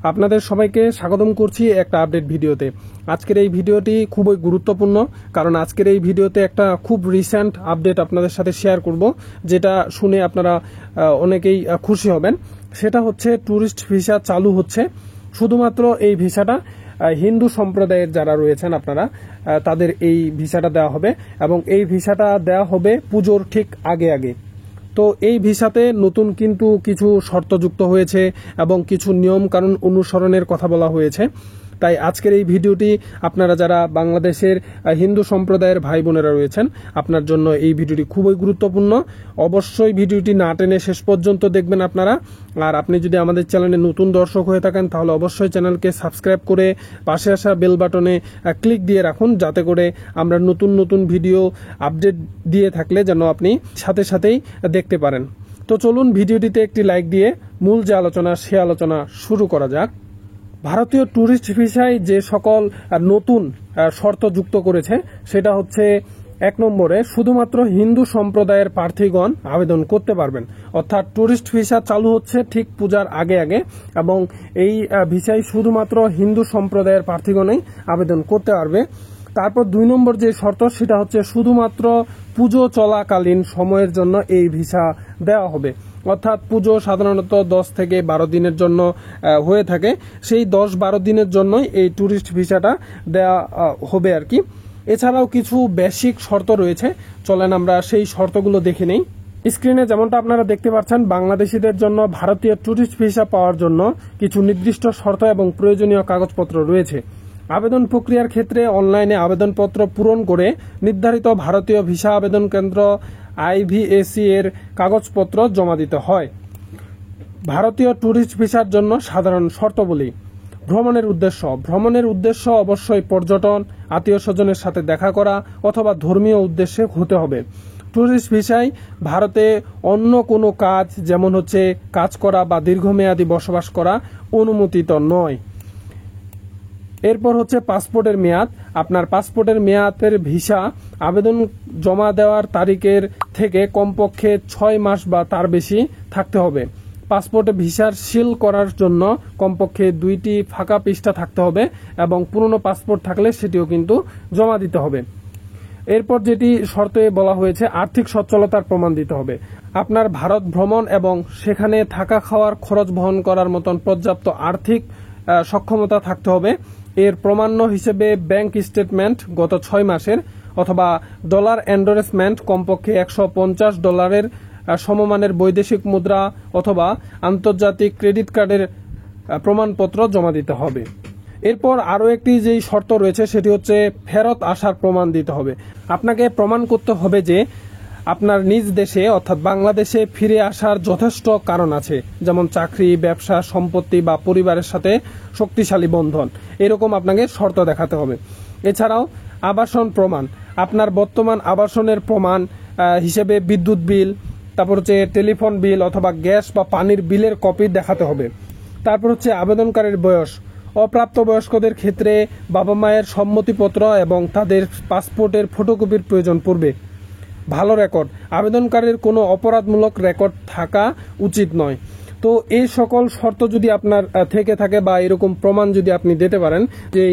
আপনাদের সবাইকে স্বাগতম করছি একটা আপডেট ভিডিওতে। আজকের এই ভিডিওটি খুবই গুরুত্বপূর্ণ, কারণ আজকের এই ভিডিওতে একটা খুব রিসেন্ট আপডেট আপনাদের সাথে শেয়ার করব, যেটা শুনে আপনারা অনেকেই খুশি হবেন। সেটা হচ্ছে ট্যুরিস্ট ভিসা চালু হচ্ছে। শুধুমাত্র এই ভিসাটা হিন্দু সম্প্রদায়ের যারা রয়েছেন আপনারা তাদের এই ভিসাটা দেওয়া হবে, এবং এই ভিসাটা দেওয়া হবে পুজোর ঠিক আগে আগে। তো এই ভিসাতে নতুন কিন্তু কিছু শর্ত যুক্ত হয়েছে এবং কিছু নিয়ম কানুন অনুসরণের কথা বলা হয়েছে। তাই আজকের এই ভিডিওটি আপনারা যারা বাংলাদেশের হিন্দু সম্প্রদায়ের ভাই বোনেরা রয়েছেন, আপনার জন্য এই ভিডিওটি খুবই গুরুত্বপূর্ণ। অবশ্যই ভিডিওটি না টেনে শেষ পর্যন্ত দেখবেন আপনারা। আর আপনি যদি আমাদের চ্যানেলে নতুন দর্শক হয়ে থাকেন, তাহলে অবশ্যই চ্যানেলকে সাবস্ক্রাইব করে পাশে আসা বেল বাটনে ক্লিক দিয়ে রাখুন, যাতে করে আমরা নতুন নতুন ভিডিও আপডেট দিয়ে থাকলে যেন আপনি সাথে সাথেই দেখতে পারেন। তো চলুন ভিডিওটিতে একটি লাইক দিয়ে মূল যে আলোচনা, সে আলোচনা শুরু করা যাক। ভারতীয় ট্যুরিস্ট ভিসায় যে সকল নতুন শর্ত যুক্ত করেছে, সেটা হচ্ছে 1 নম্বরে শুধুমাত্র হিন্দু সম্প্রদায়ের প্রার্থীগণ আবেদন করতে পারবেন। অর্থাৎ ট্যুরিস্ট ভিসা চালু হচ্ছে ঠিক পূজার আগে আগে, এবং এই ভিসায় শুধুমাত্র হিন্দু সম্প্রদায়ের প্রার্থীগণই আবেদন করতে পারবে। তারপর 2 নম্বর যে শর্ত, সেটা হচ্ছে শুধুমাত্র পুজো চলাকালীন সময়ের জন্য এই ভিসা দেওয়া হবে। অর্থাৎ পুজো সাধারণত 10 থেকে 12 দিনের জন্য হয়ে থাকে, সেই 10-12 দিনের জন্যই এই ট্যুরিস্ট ভিসাটা দেওয়া হবে আর কি। এছাড়াও কিছু বেসিক শর্ত রয়েছে, চলেন আমরা সেই শর্তগুলো দেখে নেই। স্ক্রিনে যেমনটা আপনারা দেখতে পাচ্ছেন, বাংলাদেশিদের জন্য ভারতীয় ট্যুরিস্ট ভিসা পাওয়ার জন্য কিছু নির্দিষ্ট শর্ত এবং প্রয়োজনীয় কাগজপত্র রয়েছে। আবেদন প্রক্রিয়ার ক্ষেত্রে অনলাইনে আবেদনপত্র পূরণ করে নির্ধারিত ভারতীয় ভিসা আবেদন কেন্দ্র IVAC এর কাগজপত্র জমা দিতে হয়। ভারতীয় ট্যুরিস্ট ভিসার জন্য সাধারণ শর্তাবলী। ভ্রমণের উদ্দেশ্য অবশ্যই পর্যটন, আত্মীয় স্বজনের সাথে দেখা করা অথবা ধর্মীয় উদ্দেশ্যে হতে হবে। ট্যুরিস্ট ভিসায় ভারতে অন্য কোনো কাজ, যেমন হচ্ছে কাজ করা বা দীর্ঘমেয়াদী বসবাস করা অনুমোদিত নয়। এরপর হচ্ছে পাসপোর্টের মেয়াদ। আপনার পাসপোর্টের মেয়াদের ভিসা আবেদন জমা দেওয়ার তারিখের থেকে কমপক্ষে 6 মাস বা তার বেশি থাকতে হবে। পাসপোর্টে ভিসার সিল করার জন্য কমপক্ষে 2টি ফাঁকা পৃষ্ঠা থাকতে হবে, এবং পুরনো পাসপোর্ট থাকলে সেটিও কিন্তু জমা দিতে হবে। এরপর যেটি শর্তে বলা হয়েছে, আর্থিক সচ্ছলতার প্রমাণ দিতে হবে। আপনার ভারত ভ্রমণ এবং সেখানে থাকা খাওয়ার খরচ বহন করার মতন পর্যাপ্ত আর্থিক সক্ষমতা থাকতে হবে। এর প্রমাণ্য হিসেবে ব্যাংক স্টেটমেন্ট গত 6 মাসের অথবা ডলার এন্ডোর্সমেন্ট কমপক্ষে $150 সমমানের বৈদেশিক মুদ্রা অথবা আন্তর্জাতিক ক্রেডিট কার্ডের প্রমাণপত্র জমা দিতে হবে। এরপর আরও একটি যেই শর্ত রয়েছে, সেটি হচ্ছে ফেরত আসার প্রমাণ দিতে হবে। আপনাকে প্রমাণ করতে হবে যে আপনার নিজ দেশে অর্থাৎ বাংলাদেশে ফিরে আসার যথেষ্ট কারণ আছে, যেমন চাকরি, ব্যবসা, সম্পত্তি বা পরিবারের সাথে শক্তিশালী বন্ধন, এরকম আপনাকে শর্ত দেখাতে হবে। এছাড়াও আবাসন প্রমাণ, আপনার বর্তমান আবাসনের প্রমাণ হিসেবে বিদ্যুৎ বিল, তারপর হচ্ছে টেলিফোন বিল অথবা গ্যাস বা পানির বিলের কপি দেখাতে হবে। তারপর হচ্ছে আবেদনকারীর বয়স। অপ্রাপ্তবয়স্কদের ক্ষেত্রে বাবা মায়ের সম্মতিপত্র এবং তাদের পাসপোর্টের ফটোকপির প্রয়োজন পড়বে। ভালো রেকর্ড, আবেদনকারীর কোনো অপরাধমূলক রেকর্ড থাকা উচিত নয়। তো এই সকল শর্ত যদি আপনার থেকে থাকে বা এরকম প্রমাণ যদি আপনি দিতে পারেন যে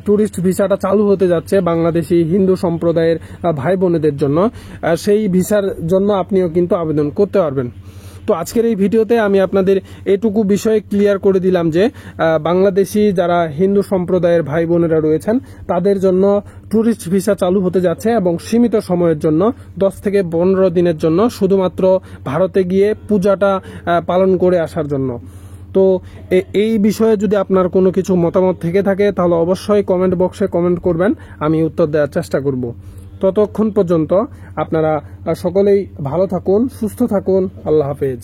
ট্যুরিস্ট ভিসাটা চালু হতে যাচ্ছে বাংলাদেশি হিন্দু সম্প্রদায়ের ভাই বোনেদের জন্য, সেই ভিসার জন্য আপনিও কিন্তু আবেদন করতে পারবেন। তো আজকের এই ভিডিওতে আমি আপনাদের এটুকু বিষয় ক্লিয়ার করে দিলাম যে বাংলাদেশি যারা হিন্দু সম্প্রদায়ের ভাই বোনেরা রয়েছেন, তাদের জন্য ট্যুরিস্ট ভিসা চালু হতে যাচ্ছে, এবং সীমিত সময়ের জন্য 10 থেকে 15 দিনের জন্য, শুধুমাত্র ভারতে গিয়ে পূজাটা পালন করে আসার জন্য। তো এই বিষয়ে যদি আপনার কোনো কিছু মতামত থেকে থাকে, তাহলে অবশ্যই কমেন্ট বক্সে কমেন্ট করবেন, আমি উত্তর দেওয়ার চেষ্টা করব। ততক্ষণ পর্যন্ত আপনারা সকলেই ভালো থাকুন, সুস্থ থাকুন। আল্লাহ হাফেজ।